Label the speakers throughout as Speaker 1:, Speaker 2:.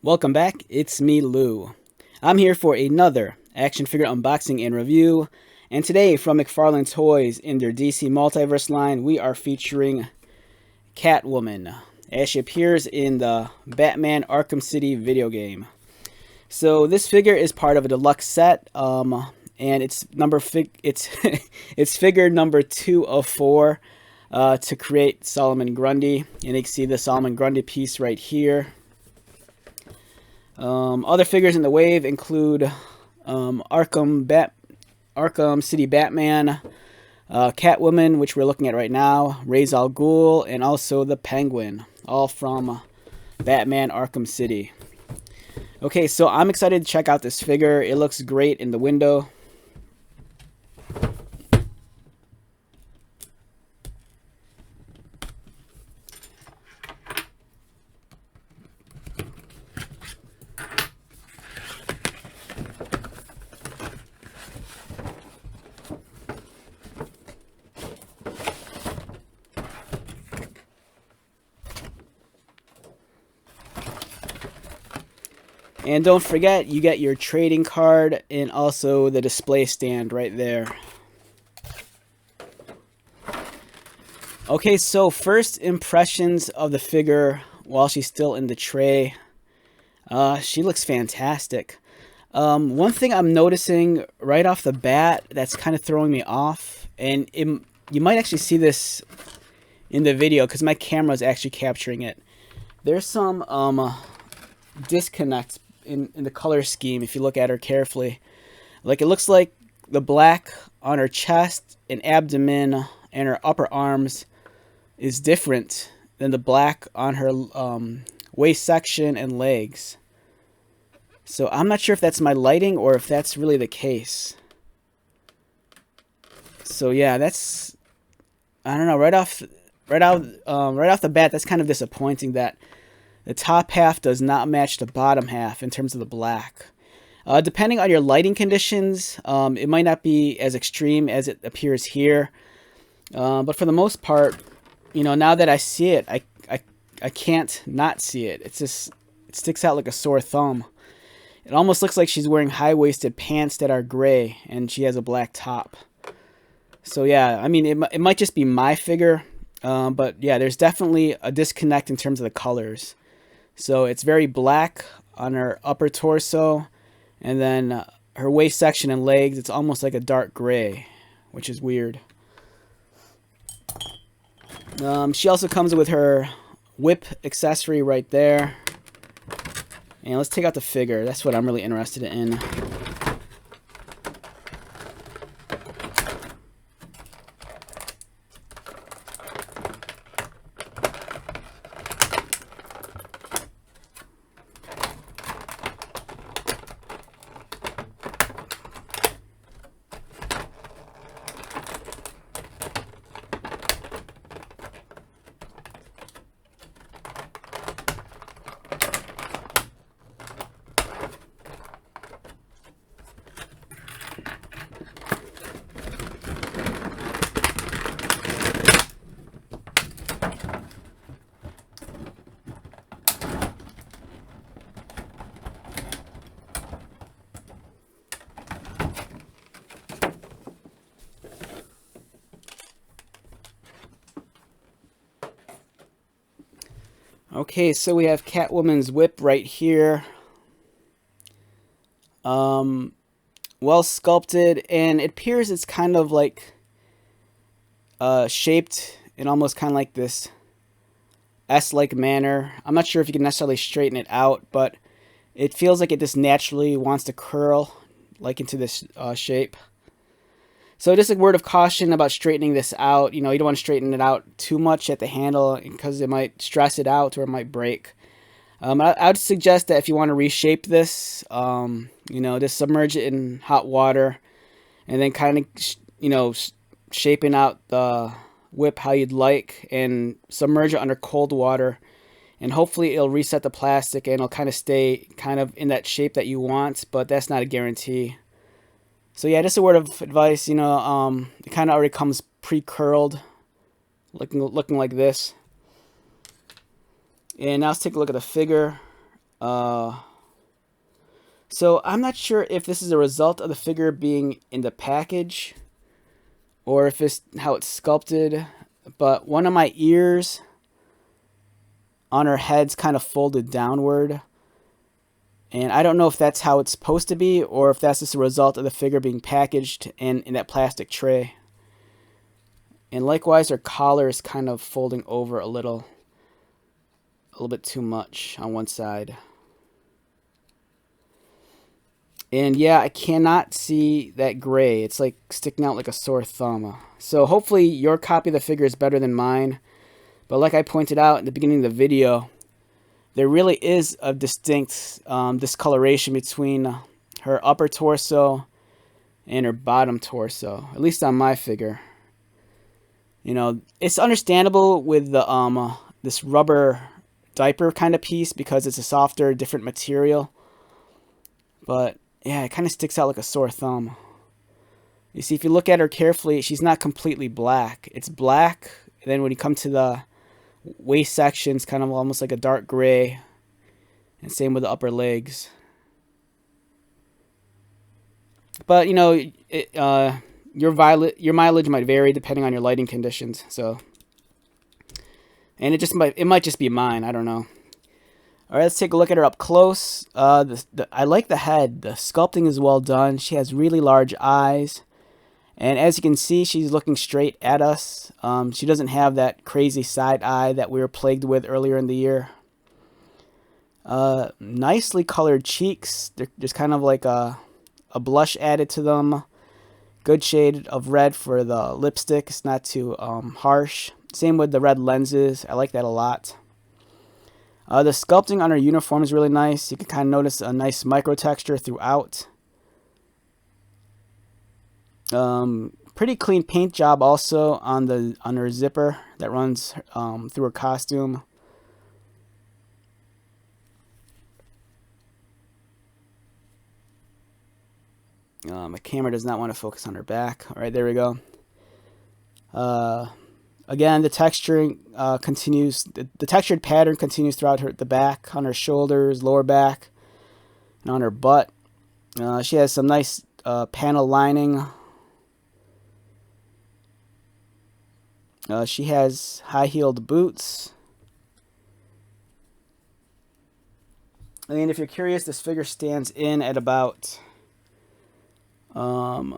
Speaker 1: Welcome back, it's me, Lou. I'm here for another action figure unboxing and review, and today from McFarlane Toys in their DC Multiverse line, we are featuring Catwoman, as she appears in the Batman Arkham City video game. So this figure is part of a deluxe set, and it's it's figure number 2 of 4 to create Solomon Grundy, and you can see the Solomon Grundy piece right here. Other figures in the wave include Arkham City Batman, Catwoman, which we're looking at right now, Ra's al Ghul, and also the Penguin, all from Batman Arkham City. Okay, so I'm excited to check out this figure. It looks great in the window. And don't forget, you get your trading card and also the display stand right there. Okay, so first impressions of the figure while she's still in the tray. She looks fantastic. One thing I'm noticing right off the bat that's kind of throwing me off, and you might actually see this in the video because my camera is actually capturing it. There's some disconnects in the color scheme if you look at her carefully. Like, it looks like the black on her chest and abdomen and her upper arms is different than the black on her waist section and legs. So I'm not sure if that's my lighting or if that's really the case. So yeah, that's, I don't know, right off the bat, that's kind of disappointing that the top half does not match the bottom half in terms of the black. Depending on your lighting conditions, it might not be as extreme as it appears here. But for the most part, you know, now that I see it, I can't not see it. It's just, it sticks out like a sore thumb. It almost looks like she's wearing high-waisted pants that are gray, and she has a black top. So yeah, I mean, it might just be my figure, but yeah, there's definitely a disconnect in terms of the colors. So it's very black on her upper torso, and then her waist section and legs, it's almost like a dark gray, which is weird. She also comes with her whip accessory right there. And let's take out the figure. That's what I'm really interested in. Okay, so we have Catwoman's whip right here. Well sculpted, and it appears it's kind of like shaped in almost kind of like this S-like manner. I'm not sure if you can necessarily straighten it out, but it feels like it just naturally wants to curl like into this shape. So just a word of caution about straightening this out. You know, you don't want to straighten it out too much at the handle because it might stress it out or it might break. I would suggest that if you want to reshape this, you know, just submerge it in hot water and then kind of, you know, shaping out the whip how you'd like, and submerge it under cold water, and hopefully it'll reset the plastic and it'll kind of stay kind of in that shape that you want, but that's not a guarantee. So yeah, just a word of advice, you know, it kind of already comes pre-curled, looking like this. And now let's take a look at the figure. So I'm not sure if this is a result of the figure being in the package or if it's how it's sculpted, but one of my ears on her head's kind of folded downward. And I don't know if that's how it's supposed to be or if that's just a result of the figure being packaged in that plastic tray. And likewise, her collar is kind of folding over a little bit too much on one side. And yeah, I cannot see that gray. It's like sticking out like a sore thumb. So hopefully your copy of the figure is better than mine. But like I pointed out at the beginning of the video, there really is a distinct discoloration between her upper torso and her bottom torso, at least on my figure. You know, it's understandable with the this rubber diaper kind of piece because it's a softer, different material. But yeah, it kind of sticks out like a sore thumb. You see, if you look at her carefully, she's not completely black. It's black, and then when you come to the waist section, it's kind of almost like a dark gray. And same with the upper legs. But, you know, your mileage might vary depending on your lighting conditions. So, and it might just be mine. I don't know. All right, let's take a look at her up close. I like the head. The sculpting is well done. She has really large eyes. And as you can see, she's looking straight at us. She doesn't have that crazy side eye that we were plagued with earlier in the year. Nicely colored cheeks. There's kind of like a blush added to them. Good shade of red for the lipstick. It's not too harsh. Same with the red lenses. I like that a lot. The sculpting on her uniform is really nice. You can kind of notice a nice micro texture throughout. Pretty clean paint job also on her zipper that runs through her costume. My camera does not want to focus on her back. All right, there we go. Again, the texturing continues. The textured pattern continues throughout the back, on her shoulders, lower back, and on her butt. She has some nice panel lining. She has high-heeled boots. And if you're curious, this figure stands in at about a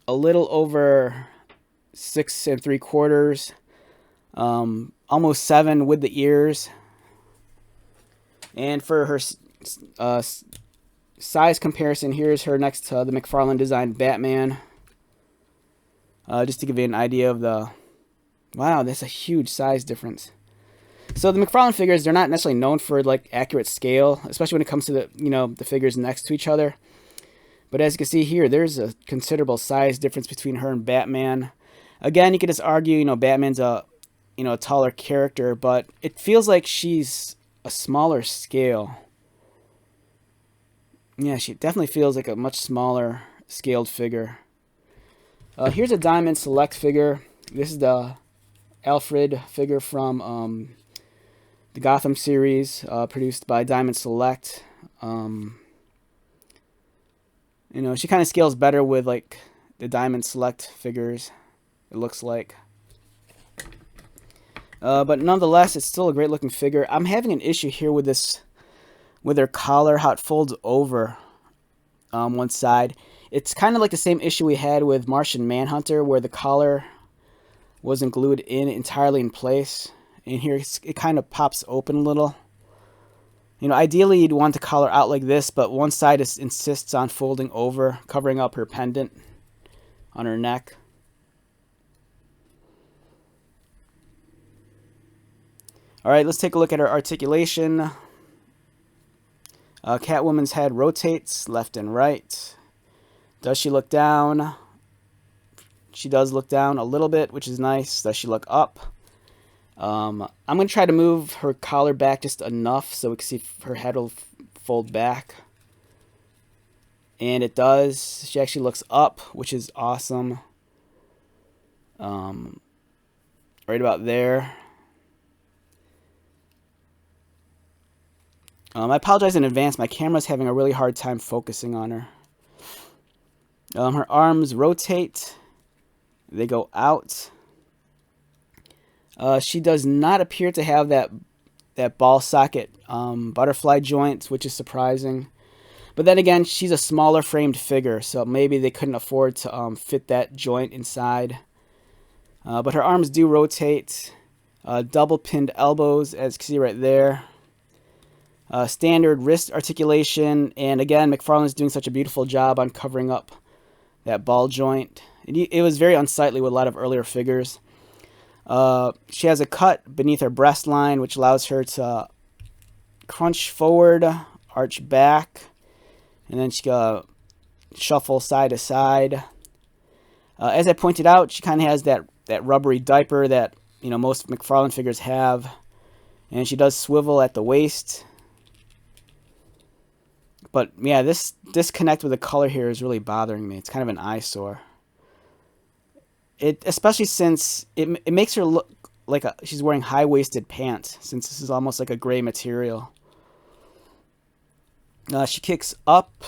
Speaker 1: little over 6 3/4, almost 7 with the ears. And for her size comparison, here's her next to the McFarlane designed Batman. Just to give you an idea of wow, that's a huge size difference. So the McFarlane figures, they're not necessarily known for like accurate scale, especially when it comes to the figures next to each other. But as you can see here, there's a considerable size difference between her and Batman. Again, you could just argue, Batman's a taller character, but it feels like she's a smaller scale. Yeah, she definitely feels like a much smaller scaled figure. Here's a Diamond Select figure. This is the Alfred figure from the Gotham series, produced by Diamond Select. She kind of scales better with like the Diamond Select figures, it looks like. But nonetheless, it's still a great looking figure. I'm having an issue here with her collar, how it folds over one side. It's kind of like the same issue we had with Martian Manhunter, where the collar wasn't glued entirely in place. And here it kind of pops open a little. Ideally you'd want the collar out like this, but one side insists on folding over, covering up her pendant on her neck. All right, let's take a look at her articulation. Catwoman's head rotates left and right. Does she look down? She does look down a little bit, which is nice. Does she look up? I'm going to try to move her collar back just enough so we can see if her head will fold back. And it does. She actually looks up, which is awesome. Right about there. I apologize in advance. My camera's having a really hard time focusing on her. Her arms rotate. They go out. She does not appear to have that ball socket butterfly joint, which is surprising. But then again, she's a smaller framed figure, so maybe they couldn't afford to fit that joint inside. But her arms do rotate. Double pinned elbows, as you can see right there. Standard wrist articulation, and again, McFarlane's doing such a beautiful job on covering up that ball joint. It was very unsightly with a lot of earlier figures. She has a cut beneath her breast line, which allows her to crunch forward, arch back, and then she shuffle side to side. As I pointed out, she kind of has that rubbery diaper that most McFarlane figures have, and she does swivel at the waist. But yeah, this disconnect with the color here is really bothering me. It's kind of an eyesore. Especially since it makes her look like she's wearing high-waisted pants, since this is almost like a gray material. She kicks up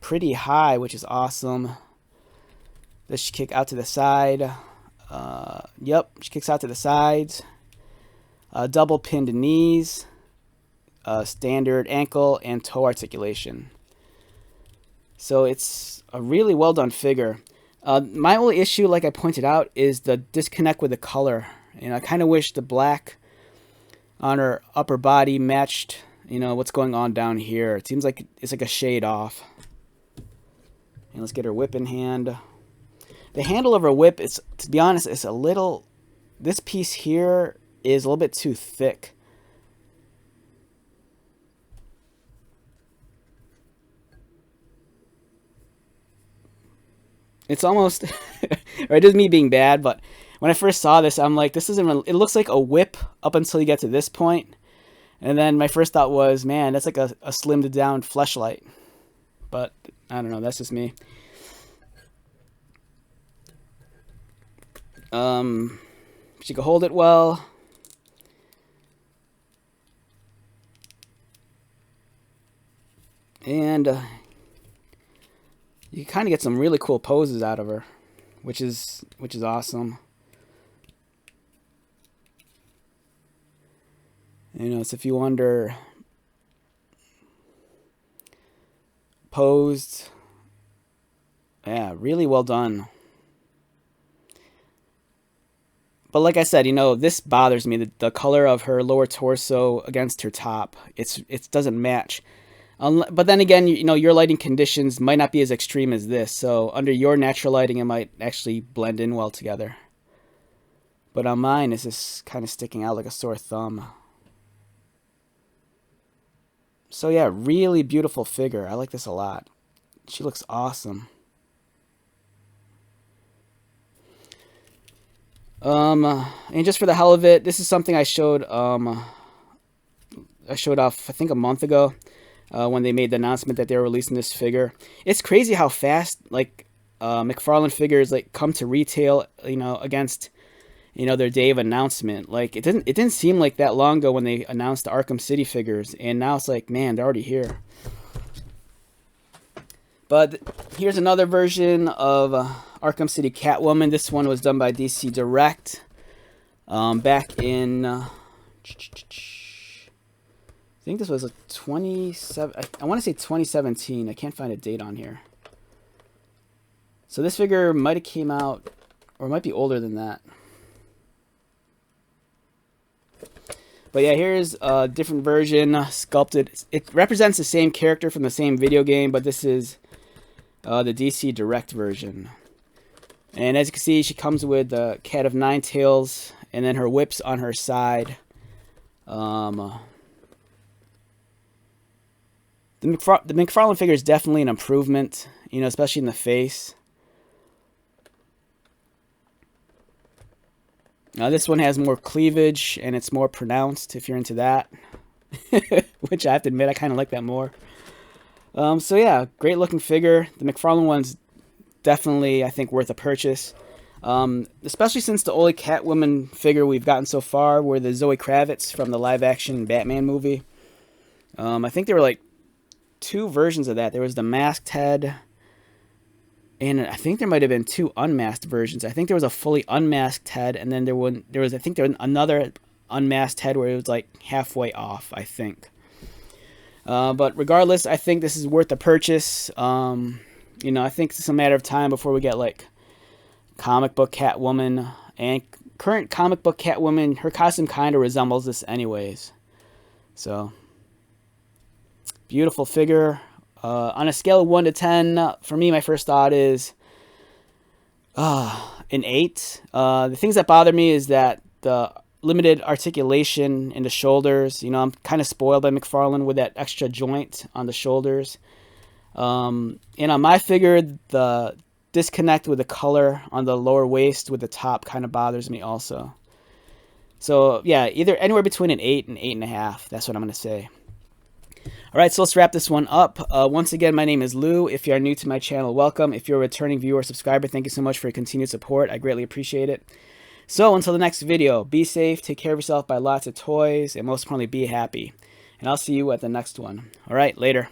Speaker 1: pretty high, which is awesome. Does she kick out to the side? Yep, she kicks out to the sides. Double pinned knees. Standard ankle and toe articulation. So it's a really well done figure. My only issue, like I pointed out, is the disconnect with the color. I kind of wish the black on her upper body matched, what's going on down here. It seems like it's like a shade off. And let's get her whip in hand. The handle of her whip is, to be honest, it's a little. This piece here is a little bit too thick. It's almost, or it is me being bad, but when I first saw this, I'm like, this isn't, it looks like a whip up until you get to this point. And then my first thought was, man, that's like a slimmed down fleshlight. But I don't know, that's just me. She can hold it well. And you kind of get some really cool poses out of her, which is awesome. So if you wonder, posed, yeah, really well done. But like I said, this bothers me. The color of her lower torso against her top, it doesn't match. But then again, your lighting conditions might not be as extreme as this. So under your natural lighting, it might actually blend in well together. But on mine, it's just kind of sticking out like a sore thumb. So yeah, really beautiful figure. I like this a lot. She looks awesome. And just for the hell of it, this is something I showed off, I think, a month ago. When they made the announcement that they were releasing this figure. It's crazy how fast McFarlane figures come to retail, against their day of announcement. It didn't seem like that long ago when they announced the Arkham City figures, and now it's like, man, they're already here. But here's another version of Arkham City Catwoman. This one was done by DC Direct back in I think this was a 27. I want to say 2017. I can't find a date on here. So this figure might have came out, or might be older than that. But yeah, here's a different version, sculpted. It represents the same character from the same video game, but this is the DC Direct version. And as you can see, she comes with the Cat of Nine Tails, and then her whip's on her side. The McFarlane figure is definitely an improvement, especially in the face. This one has more cleavage, and it's more pronounced if you're into that. Which I have to admit, I kind of like that more. So yeah, great looking figure. The McFarlane one's definitely, I think, worth a purchase. Especially since the only Catwoman figure we've gotten so far were the Zoe Kravitz from the live-action Batman movie. I think there were like two versions of that. There was the masked head, and I think there might have been two unmasked versions. I think there was a fully unmasked head, and then there was I think there was another unmasked head where it was like halfway off, I think. But regardless, I think this is worth the purchase. You know, I think it's a matter of time before we get like comic book Catwoman, and current comic book Catwoman, her costume kind of resembles this anyways. So, beautiful figure. On a scale of 1 to 10, for me, my first thought is an 8. The things that bother me is that the limited articulation in the shoulders. You know, I'm kind of spoiled by McFarlane with that extra joint on the shoulders. And on my figure, the disconnect with the color on the lower waist with the top kind of bothers me also. So, yeah, either anywhere between an 8 and 8.5. That's what I'm going to say. All right, so let's wrap this one up. Once again, my name is Lou. If you are new to my channel, welcome. If you're a returning viewer or subscriber, thank you so much for your continued support. I greatly appreciate it. So until the next video, be safe, take care of yourself, buy lots of toys, and most importantly, be happy. And I'll see you at the next one. All right, later.